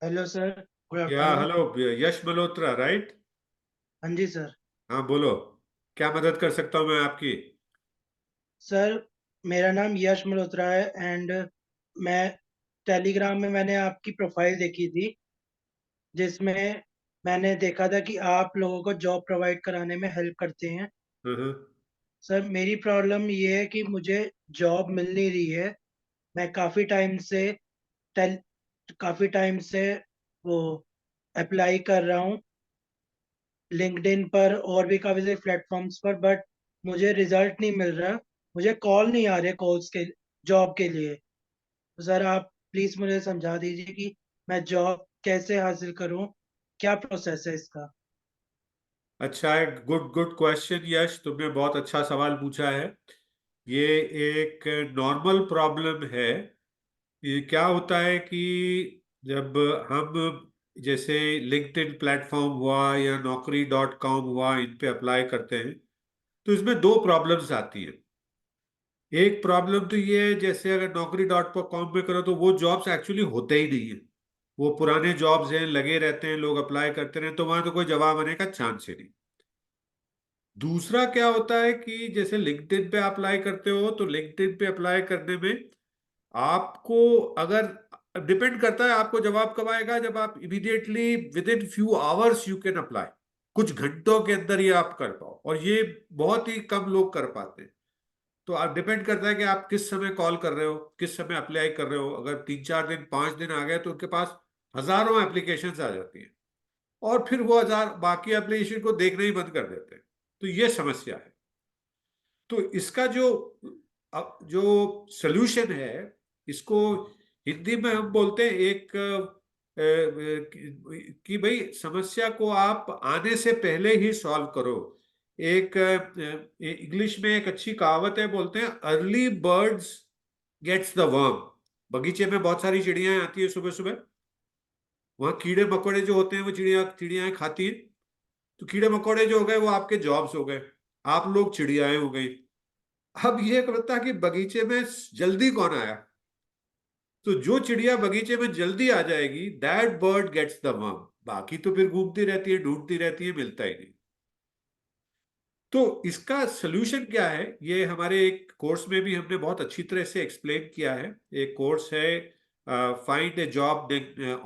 Hello sir. Good या afternoon. Hello. यश Malhotra, right? हाँ जी sir. हाँ, बोलो। क्या मदद कर सकता हूँ मैं आपकी? सर, मेरा नाम यश मल्होत्रा है एंड मैं टेलीग्राम में मैंने आपकी प्रोफाइल देखी थी, जिसमें मैंने देखा था कि आप लोगों को जॉब प्रोवाइड कराने में हेल्प करते हैं। हम्म। सर, मेरी प्रॉब्लम ये है कि मुझे जॉब मिल नहीं रही है। मैं टेल काफ़ी टाइम से वो अप्लाई कर रहा हूँ, लिंक्डइन पर और भी काफ़ी सारे प्लेटफॉर्म्स पर, बट मुझे रिजल्ट नहीं मिल रहा। मुझे कॉल नहीं आ रहे कॉल्स के जॉब के लिए। तो सर, आप प्लीज़ मुझे समझा दीजिए कि मैं जॉब कैसे हासिल करूं, क्या प्रोसेस है इसका। अच्छा है। गुड गुड क्वेश्चन यश, तुमने बहुत अच्छा सवाल पूछा है। ये एक नॉर्मल प्रॉब्लम है। ये क्या होता है कि जब हम जैसे लिंक्डइन प्लेटफॉर्म हुआ या नौकरी.com हुआ, इन पे अप्लाई करते हैं तो इसमें दो प्रॉब्लम्स आती हैं। एक प्रॉब्लम तो ये है, जैसे अगर नौकरी.com में करो तो वो जॉब्स एक्चुअली होते ही नहीं है। वो पुराने जॉब्स हैं, लगे रहते हैं, लोग अप्लाई करते रहे, तो वहां तो कोई जवाब आने का चांस ही नहीं। दूसरा क्या होता है कि जैसे लिंक्डइन पे अप्लाई करते हो तो लिंक्डइन पे अप्लाई करने में आपको, अगर डिपेंड करता है आपको जवाब कब आएगा, जब आप immediately with in few hours you can apply, कुछ घंटों के अंदर ये आप कर पाओ, और ये बहुत ही कम लोग कर पाते हैं। तो आप डिपेंड करता है कि आप किस समय कॉल कर रहे हो, किस समय अप्लाई कर रहे हो। अगर 3 4 दिन 5 दिन आ गए तो उनके पास हजारों एप्लीकेशन आ जाती हैं, और फिर वो हजार बाकी एप्लीकेशन को देखना ही बंद कर देते हैं। तो ये समस्या है। तो इसका जो सोल्यूशन है, इसको हिंदी में हम बोलते हैं एक कि भाई समस्या को आप आने से पहले ही सॉल्व करो। एक इंग्लिश में एक अच्छी कहावत है, बोलते हैं early birds gets the worm. बगीचे में बहुत सारी चिड़ियां आती है सुबह सुबह, वहां कीड़े मकोड़े जो होते हैं वो चिड़ियाएं खाती हैं। तो कीड़े मकोड़े जो हो गए वो आपके जॉब्स हो गए, आप लोग चिड़ियाएं हो गई। अब ये बता कि बगीचे में जल्दी कौन आया? तो जो चिड़िया बगीचे में जल्दी आ जाएगी, that bird gets the worm. बाकी तो फिर घूमती रहती है, ढूंढती रहती है, मिलता ही नहीं। तो इसका सोल्यूशन क्या है, ये हमारे एक कोर्स में भी हमने बहुत अच्छी तरह से एक्सप्लेन किया है। एक कोर्स है find A job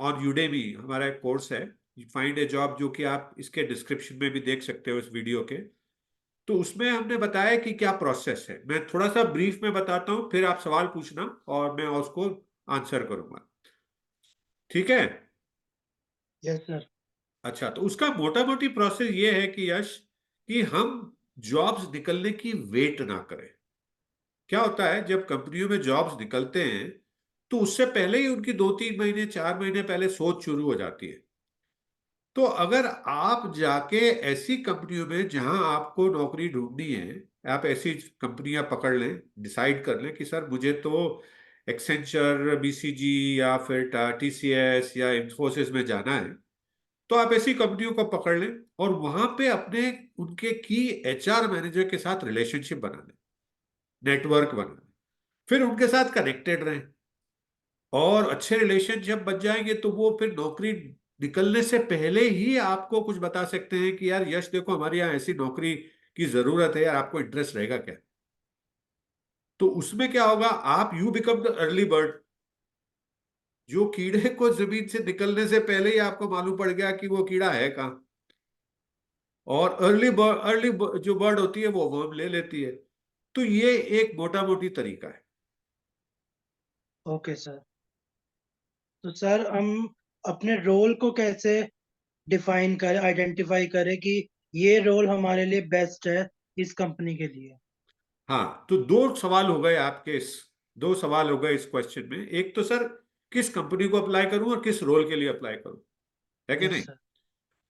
on Udemy, हमारा एक कोर्स है फाइंड ए जॉब, जो कि आप इसके डिस्क्रिप्शन में भी देख सकते हो इस वीडियो के। तो उसमें हमने बताया कि क्या प्रोसेस है। मैं थोड़ा सा ब्रीफ में बताता हूँ, फिर आप सवाल पूछना और मैं उसको आंसर करूंगा। ठीक है? Yes sir. अच्छा, तो उसका मोटा मोटी प्रोसेस ये है कि यश, कि हम जॉब्स निकलने की वेट ना करें। क्या होता है जब कंपनियों में जॉब्स निकलते हैं तो उससे पहले ही उनकी 2 3 महीने 4 महीने पहले सोच शुरू हो जाती है। तो अगर आप जाके ऐसी कंपनियों में जहां आपको नौकरी ढूंढनी है, आप ऐसी कंपनियां पकड़ लें, डिसाइड कर लें कि सर मुझे तो एक्सेंचर, बीसीजी या फिर टीसीएस या इंफोसिस में जाना है, तो आप ऐसी कंपनियों को पकड़ लें और वहां पे अपने उनके की एचआर मैनेजर के साथ रिलेशनशिप बना लें, नेटवर्क बना लें, फिर उनके साथ कनेक्टेड रहें। और अच्छे रिलेशन जब बन जाएंगे तो वो फिर नौकरी निकलने से पहले ही आपको कुछ बता सकते हैं कि यार यश देखो, हमारे यहाँ ऐसी नौकरी की जरूरत है यार, आपको इंटरेस्ट रहेगा क्या? तो उसमें क्या होगा, आप you become the early bird. जो कीड़े को जमीन से निकलने से पहले ही आपको मालूम पड़ गया कि वो कीड़ा है कहाँ। और अर्ली जो बर्ड होती है वो वर्म ले लेती है। तो ये एक मोटा मोटी तरीका है। Okay sir. तो सर, हम अपने रोल को कैसे डिफाइन करें, आइडेंटिफाई करें कि ये रोल हमारे लिए बेस्ट है इस कंपनी के लिए। हाँ, तो दो सवाल हो गए आपके इस दो सवाल हो गए इस क्वेश्चन में। एक तो सर, किस कंपनी को अप्लाई करूं और किस रोल के लिए अप्लाई करूं, है कि यस नहीं? सर।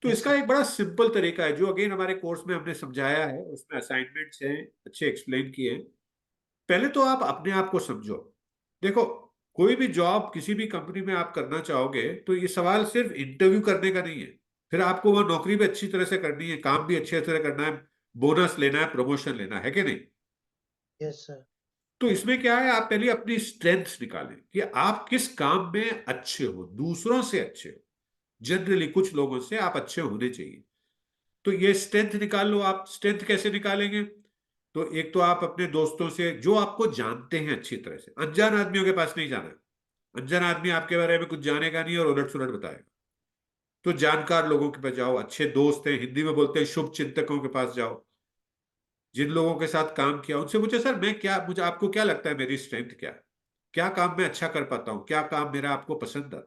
तो यस इसका सर। एक बड़ा सिंपल तरीका है जो अगेन हमारे कोर्स में हमने समझाया है, उसमें असाइनमेंट्स हैं, अच्छे एक्सप्लेन किए हैं। पहले तो आप अपने आप को समझो। देखो, कोई भी जॉब किसी भी कंपनी में आप करना चाहोगे तो ये सवाल सिर्फ इंटरव्यू करने का नहीं है। फिर आपको वह नौकरी भी अच्छी तरह से करनी है, काम भी अच्छी तरह करना है, बोनस लेना है, प्रमोशन लेना है कि नहीं? Yes sir. तो इसमें क्या है, आप पहले अपनी स्ट्रेंथ्स निकालें कि आप किस काम में अच्छे हो, दूसरों से अच्छे हो। जनरली कुछ लोगों से आप अच्छे होने चाहिए, तो ये स्ट्रेंथ निकाल लो। आप स्ट्रेंथ कैसे निकालेंगे? तो एक तो आप अपने दोस्तों से, जो आपको जानते हैं अच्छी तरह से, अनजान आदमियों के पास नहीं जाना है। अनजान आदमी आपके बारे में कुछ जानेगा नहीं और उलट सुलट बताएगा। तो जानकार लोगों के पास जाओ, अच्छे दोस्त हैं, हिंदी में बोलते हैं शुभ चिंतकों के पास जाओ। जिन लोगों के साथ काम किया उनसे पूछे, सर मैं क्या, मुझे आपको क्या लगता है मेरी स्ट्रेंथ क्या है, क्या काम मैं अच्छा कर पाता हूँ, क्या काम मेरा आपको पसंद आता है।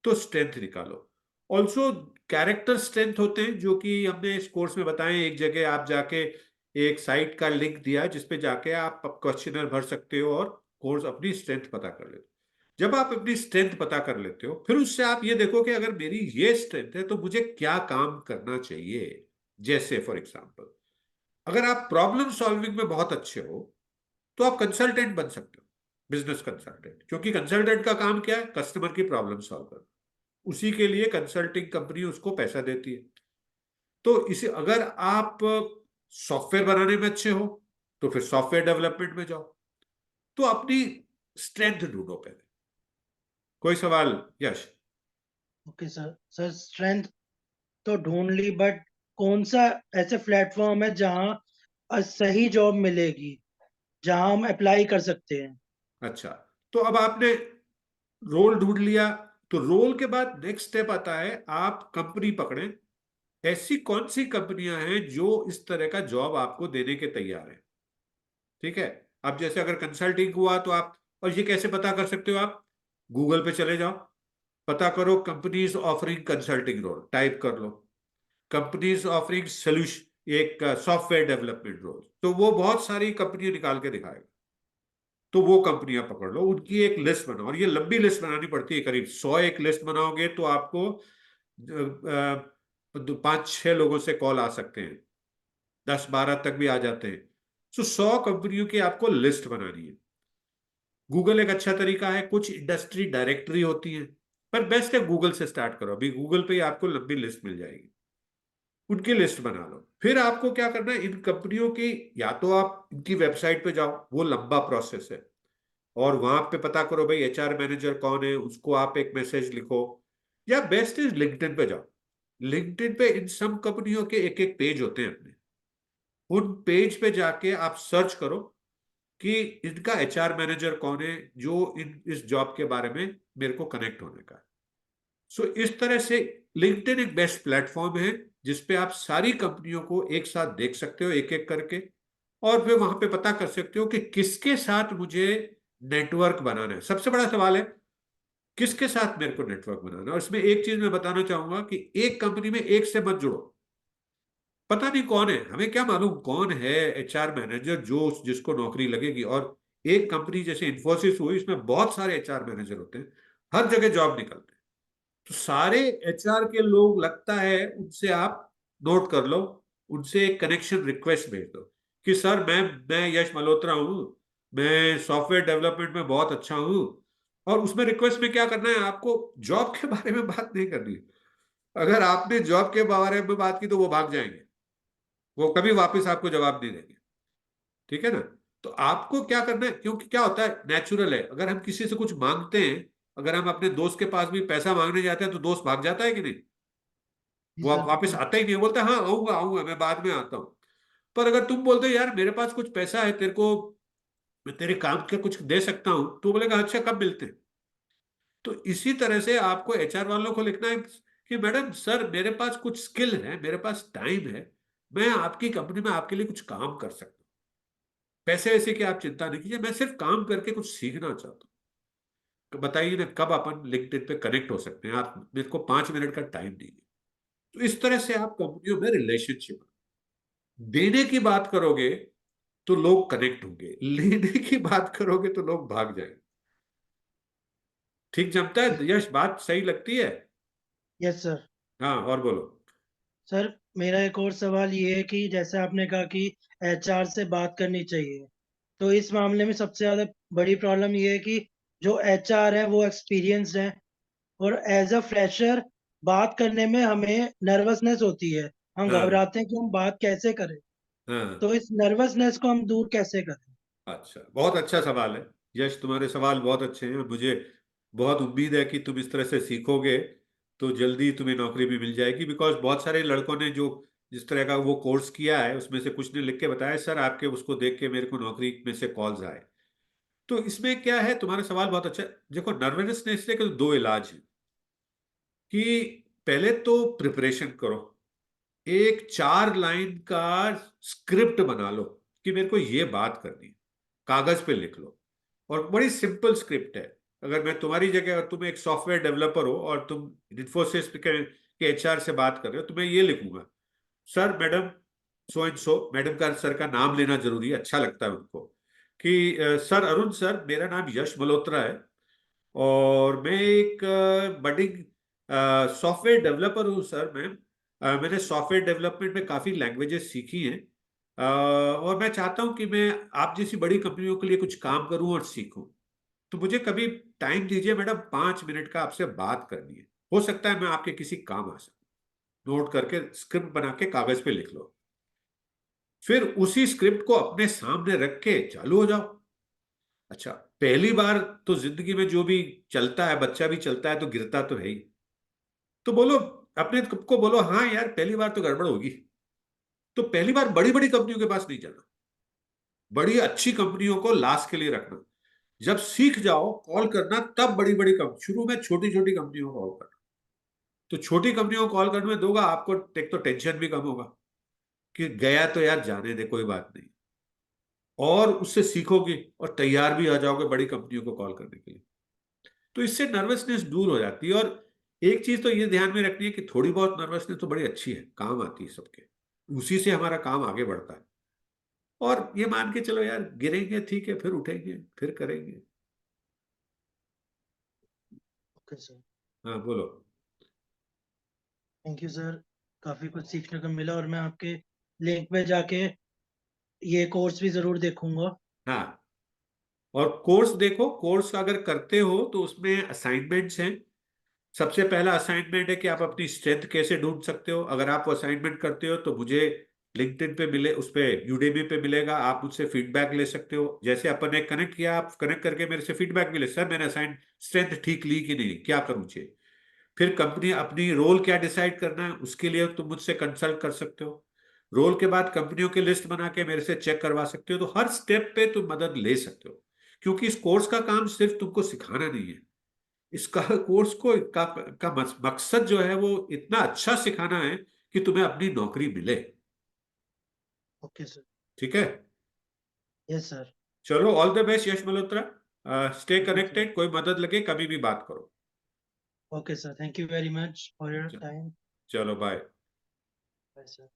तो स्ट्रेंथ निकालो। ऑल्सो कैरेक्टर स्ट्रेंथ होते हैं, जो कि हमने इस कोर्स में बताए। एक जगह आप जाके, एक साइट का लिंक दिया है जिसपे जाके आप क्वेश्चनर भर सकते हो और कोर्स अपनी स्ट्रेंथ पता कर लेते हो। जब आप अपनी स्ट्रेंथ पता कर लेते हो, फिर उससे आप ये देखो कि अगर मेरी ये स्ट्रेंथ है तो मुझे क्या काम करना चाहिए। जैसे फॉर एग्जाम्पल, अगर आप प्रॉब्लम सॉल्विंग में बहुत अच्छे हो तो आप कंसल्टेंट बन सकते हो, बिजनेस कंसल्टेंट। क्योंकि कंसल्टेंट का काम क्या है? कस्टमर की प्रॉब्लम सॉल्व करना। उसी के लिए कंसल्टिंग कंपनी उसको पैसा देती है। तो इसे, अगर आप सॉफ्टवेयर बनाने में अच्छे हो तो फिर सॉफ्टवेयर डेवलपमेंट में जाओ। तो अपनी स्ट्रेंथ ढूंढो पहले। कोई सवाल, Yash? Okay sir. Sir strength तो ढूंढ ली, बट कौन सा ऐसे प्लेटफॉर्म है जहाँ सही जॉब मिलेगी, जहाँ हम अप्लाई कर सकते हैं? अच्छा, तो अब आपने रोल ढूंढ लिया, तो रोल के बाद नेक्स्ट स्टेप आता है, आप कंपनी पकड़े। ऐसी कौन सी कंपनियां हैं जो इस तरह का जॉब आपको देने के तैयार है? ठीक है। अब जैसे अगर कंसल्टिंग हुआ तो आप, और ये कैसे पता कर सकते हो आप? गूगल पे चले जाओ, पता करो companies offering consulting role, type कर लो कंपनीज ऑफरिंग सोल्यूशन, एक सॉफ्टवेयर डेवलपमेंट रोल, तो वो बहुत सारी कंपनियां निकाल के दिखाएगा। तो वो कंपनियां पकड़ लो, उनकी एक लिस्ट बनाओ। और ये लंबी लिस्ट बनानी पड़ती है, करीब 100 एक लिस्ट बनाओगे तो आपको 5-6 लोगों से कॉल आ सकते हैं, 10-12 तक भी आ जाते हैं। तो 100 कंपनियों की आपको लिस्ट बनानी है। गूगल एक अच्छा तरीका है, कुछ इंडस्ट्री डायरेक्टरी होती है, पर बेस्ट है गूगल से स्टार्ट करो। अभी गूगल पे ही आपको लंबी लिस्ट मिल जाएगी, उनकी लिस्ट बना लो। फिर आपको क्या करना है, इन कंपनियों की, या तो आप इनकी वेबसाइट पे जाओ, वो लंबा प्रोसेस है, और वहां पे पता करो भाई एचआर मैनेजर कौन है, उसको आप एक मैसेज लिखो। या बेस्ट इज लिंक्डइन पे जाओ। लिंक्डइन पे इन सब कंपनियों के एक एक पेज होते हैं अपने, उन पेज पे जाके आप सर्च करो कि इनका एचआर मैनेजर कौन है, जो इन इस जॉब के बारे में मेरे को कनेक्ट होने का है। सो इस तरह से लिंक्डइन एक बेस्ट प्लेटफॉर्म है जिसपे आप सारी कंपनियों को एक साथ देख सकते हो, एक एक करके। और फिर वहां पे पता कर सकते हो कि किसके साथ मुझे नेटवर्क बनाना है। सबसे बड़ा सवाल है किसके साथ मेरे को नेटवर्क बनाना है। और इसमें एक चीज मैं बताना चाहूंगा कि एक कंपनी में एक से मत जुड़ो। पता नहीं कौन है, हमें क्या मालूम कौन है एचआर मैनेजर जो जिसको नौकरी लगेगी। और एक कंपनी जैसे इन्फोसिस हुई, इसमें बहुत सारे एचआर मैनेजर होते हैं, हर जगह जॉब निकलते हैं। तो सारे एचआर के लोग लगता है, उनसे आप नोट कर लो, उनसे एक कनेक्शन रिक्वेस्ट भेज दो कि सर मैं यश मल्होत्रा हूँ, मैं सॉफ्टवेयर डेवलपमेंट में बहुत अच्छा हूँ। और उसमें रिक्वेस्ट में क्या करना है, आपको जॉब के बारे में बात नहीं करनी। अगर आपने जॉब के बारे में बात की तो वो भाग जाएंगे, वो कभी वापस आपको जवाब नहीं देंगे। ठीक है ना? तो आपको क्या करना है, क्योंकि क्या होता है, नेचुरल है, अगर हम किसी से कुछ मांगते हैं, अगर हम अपने दोस्त के पास भी पैसा मांगने जाते हैं तो दोस्त भाग जाता है कि नहीं? जी वो सर, वापस बिल्कुल। आता ही नहीं है, बोलता है हाँ आऊंगा आऊंगा मैं बाद में आता हूँ। पर अगर तुम बोलते हो यार मेरे पास कुछ पैसा है तेरे को, मैं तेरे काम के कुछ दे सकता हूँ, तो बोलेगा अच्छा कब मिलते हैं। तो इसी तरह से आपको एचआर वालों को लिखना है कि मैडम सर मेरे पास कुछ स्किल है, मेरे पास टाइम है, मैं आपकी कंपनी में आपके लिए कुछ काम कर सकता हूँ। पैसे वैसे की आप चिंता नहीं कीजिए, मैं सिर्फ काम करके कुछ सीखना चाहता हूँ। तो बताइए ना कब अपन लिंक्डइन पे कनेक्ट हो सकते हैं, आप मेरे को 5 मिनट का टाइम दीजिए। तो इस तरह से आप कंपनियों में रिलेशनशिप, देने की बात करोगे तो लोग कनेक्ट होंगे, लेने की बात करोगे तो लोग भाग जाएंगे। ठीक जमता है यश? बात सही लगती है? Yes sir. हाँ, और बोलो। सर मेरा एक और सवाल ये है कि जैसे आपने कहा कि एचआर से बात करनी चाहिए, तो इस मामले में सबसे ज्यादा बड़ी प्रॉब्लम ये है कि जो एचआर है वो एक्सपीरियंस्ड है, और एज अ फ्रेशर बात करने में हमें नर्वसनेस होती है। हम हाँ घबराते हैं कि हम बात कैसे करें। हाँ। तो इस नर्वसनेस को हम दूर कैसे करें? अच्छा, बहुत अच्छा सवाल है यश, तुम्हारे सवाल बहुत अच्छे हैं। मुझे बहुत उम्मीद है कि तुम इस तरह से सीखोगे तो जल्दी तुम्हें नौकरी भी मिल जाएगी। बिकॉज बहुत सारे लड़कों ने जो जिस तरह का वो कोर्स किया है उसमें से कुछ ने लिख के बताया सर आपके उसको देख के मेरे को नौकरी में से कॉल्स आए। तो इसमें क्या है, तुम्हारा सवाल बहुत अच्छा है। देखो नर्वसनेस के दो इलाज हैं कि पहले तो प्रिपरेशन करो, एक 4 लाइन का स्क्रिप्ट बना लो कि मेरे को ये बात करनी है, कागज पे लिख लो। और बड़ी सिंपल स्क्रिप्ट है। अगर मैं तुम्हारी जगह, अगर तुम एक सॉफ्टवेयर डेवलपर हो और तुम इन्फोसिस के एचआर से बात कर रहे हो, तो मैं ये लिखूंगा, sir madam so and so, madam का सर का नाम लेना जरूरी है, अच्छा लगता है उनको, कि सर अरुण सर, मेरा नाम यश मल्होत्रा है और मैं एक बडिंग सॉफ्टवेयर डेवलपर हूँ सर। मैंने सॉफ्टवेयर डेवलपमेंट में काफ़ी लैंग्वेजेस सीखी हैं और मैं चाहता हूँ कि मैं आप जैसी बड़ी कंपनियों के लिए कुछ काम करूँ और सीखूँ। तो मुझे कभी टाइम दीजिए मैडम, 5 मिनट का आपसे बात करनी है। हो सकता है मैं आपके किसी काम आ सकूँ। नोट करके स्क्रिप्ट बना के कागज पे लिख लो, फिर उसी स्क्रिप्ट को अपने सामने रख के चालू हो जाओ। अच्छा, पहली बार तो जिंदगी में जो भी चलता है, बच्चा भी चलता है तो गिरता तो है ही। तो बोलो, अपने को बोलो हाँ यार पहली बार तो गड़बड़ होगी। तो पहली बार बड़ी बड़ी कंपनियों के पास नहीं जाना, बड़ी अच्छी कंपनियों को लास्ट के लिए रखना। जब सीख जाओ कॉल करना, तब बड़ी बड़ी कंपनी, शुरू में छोटी छोटी कंपनियों को कॉल करना। तो छोटी कंपनियों को कॉल करने में दोगा आपको, एक तो टेंशन भी कम होगा कि गया तो यार जाने दे कोई बात नहीं, और उससे सीखोगे और तैयार भी आ जाओगे बड़ी कंपनियों को कॉल करने के लिए। तो इससे नर्वसनेस दूर हो जाती है। और एक चीज तो ये ध्यान में रखनी है कि थोड़ी बहुत नर्वसनेस तो बड़ी अच्छी है, काम आती है सबके, उसी से हमारा काम आगे बढ़ता है। और ये मान के चलो यार, गिरेंगे ठीक है, फिर उठेंगे, फिर करेंगे। Okay sir. हाँ बोलो। थैंक यू सर, काफ़ी कुछ सीखने को मिला और मैं आपके लिंक पे जाके ये कोर्स भी ज़रूर देखूंगा। हाँ, और कोर्स देखो, कोर्स अगर करते हो तो उसमें असाइनमेंट्स हैं। सबसे पहला असाइनमेंट है कि आप अपनी स्ट्रेंथ कैसे ढूंढ सकते हो। अगर आप वो असाइनमेंट करते हो तो मुझे लिंक्डइन पे मिले, उस पे यूडेमी पे मिलेगा, आप मुझसे फीडबैक ले सकते हो। जैसे अपन ने कनेक्ट किया, आप कनेक्ट करके मेरे से फीडबैक मिले, सर मैंने असाइन स्ट्रेंथ ठीक ली कि नहीं, क्या करूँ चाहिए। फिर कंपनी अपनी रोल क्या डिसाइड करना है उसके लिए तुम मुझसे कंसल्ट कर सकते हो। रोल के बाद कंपनियों की लिस्ट बना के मेरे से चेक करवा सकते हो। तो हर स्टेप पे तुम मदद ले सकते हो, क्योंकि इस कोर्स का काम सिर्फ तुमको सिखाना नहीं है। इसका कोर्स का मकसद जो है वो इतना अच्छा सिखाना है कि तुम्हें अपनी नौकरी मिले। Okay sir. ठीक है, यस सर। चलो all the best Yash Malhotra. Stay thank you sir. Connected, कोई मदद लगे कभी भी बात करो। Okay sir, thank you very much for your च- टाइम। चलो बाय। Bye sir.